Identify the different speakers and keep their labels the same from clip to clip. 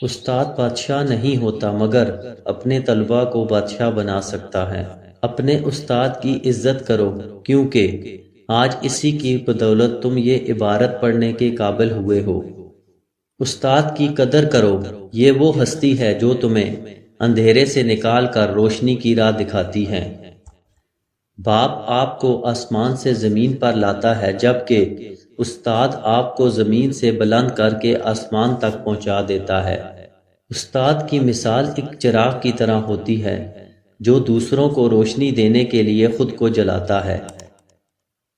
Speaker 1: استاد بادشاہ نہیں ہوتا مگر اپنے طلباء کو بادشاہ بنا سکتا ہے۔ اپنے استاد کی عزت کرو کیونکہ آج اسی کی بدولت تم یہ عبارت پڑھنے کے قابل ہوئے ہو۔ استاد کی قدر کرو، یہ وہ ہستی ہے جو تمہیں اندھیرے سے نکال کر روشنی کی راہ دکھاتی ہے۔ باپ آپ کو آسمان سے زمین پر لاتا ہے جبکہ استاد آپ کو زمین سے بلند کر کے آسمان تک پہنچا دیتا ہے۔ استاد کی مثال ایک چراغ کی طرح ہوتی ہے جو دوسروں کو روشنی دینے کے لیے خود کو جلاتا ہے۔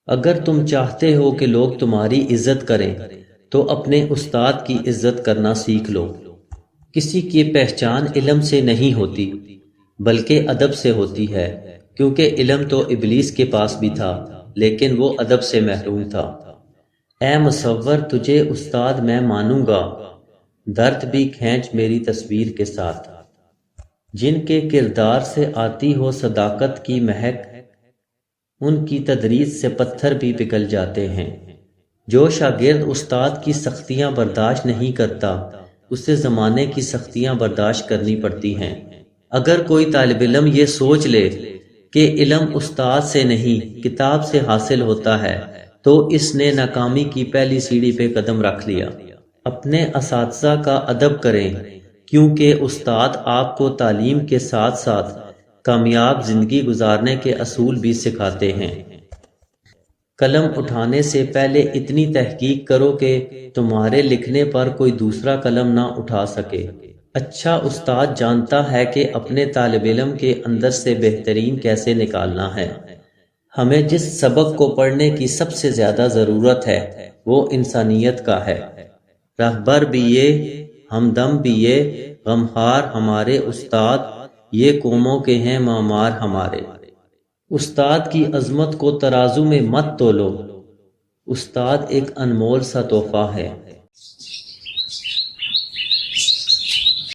Speaker 1: اگر تم چاہتے ہو کہ لوگ تمہاری عزت کریں تو اپنے استاد کی عزت کرنا سیکھ لو۔ کسی کی پہچان علم سے نہیں ہوتی بلکہ ادب سے ہوتی ہے، کیونکہ علم تو ابلیس کے پاس بھی تھا لیکن وہ ادب سے محروم تھا۔ اے مصور تجھے استاد میں مانوں گا، درد بھی کھینچ میری تصویر کے ساتھ۔ جن کے کردار سے آتی ہو صداقت کی مہک، ان کی تدریس سے پتھر بھی پگھل جاتے ہیں۔ جو شاگرد استاد کی سختیاں برداشت نہیں کرتا اسے زمانے کی سختیاں برداشت کرنی پڑتی ہیں۔ اگر کوئی طالب علم یہ سوچ لے کہ علم استاد سے نہیں کتاب سے حاصل ہوتا ہے تو اس نے ناکامی کی پہلی سیڑھی پہ قدم رکھ لیا۔ اپنے اساتذہ کا ادب کریں کیونکہ استاد آپ کو تعلیم کے ساتھ ساتھ کامیاب زندگی گزارنے کے اصول بھی سکھاتے ہیں۔ قلم اٹھانے سے پہلے اتنی تحقیق کرو کہ تمہارے لکھنے پر کوئی دوسرا قلم نہ اٹھا سکے۔ اچھا استاد جانتا ہے کہ اپنے طالب علم کے اندر سے بہترین کیسے نکالنا ہے۔ ہمیں جس سبق کو پڑھنے کی سب سے زیادہ ضرورت ہے وہ انسانیت کا ہے۔ رہبر بھی یہ، ہمدم بھی یہ، غمخوار ہمارے استاد، یہ قوموں کے ہیں معمار ہمارے۔ استاد کی عظمت کو ترازو میں مت تولو، استاد ایک انمول سا تحفہ ہے۔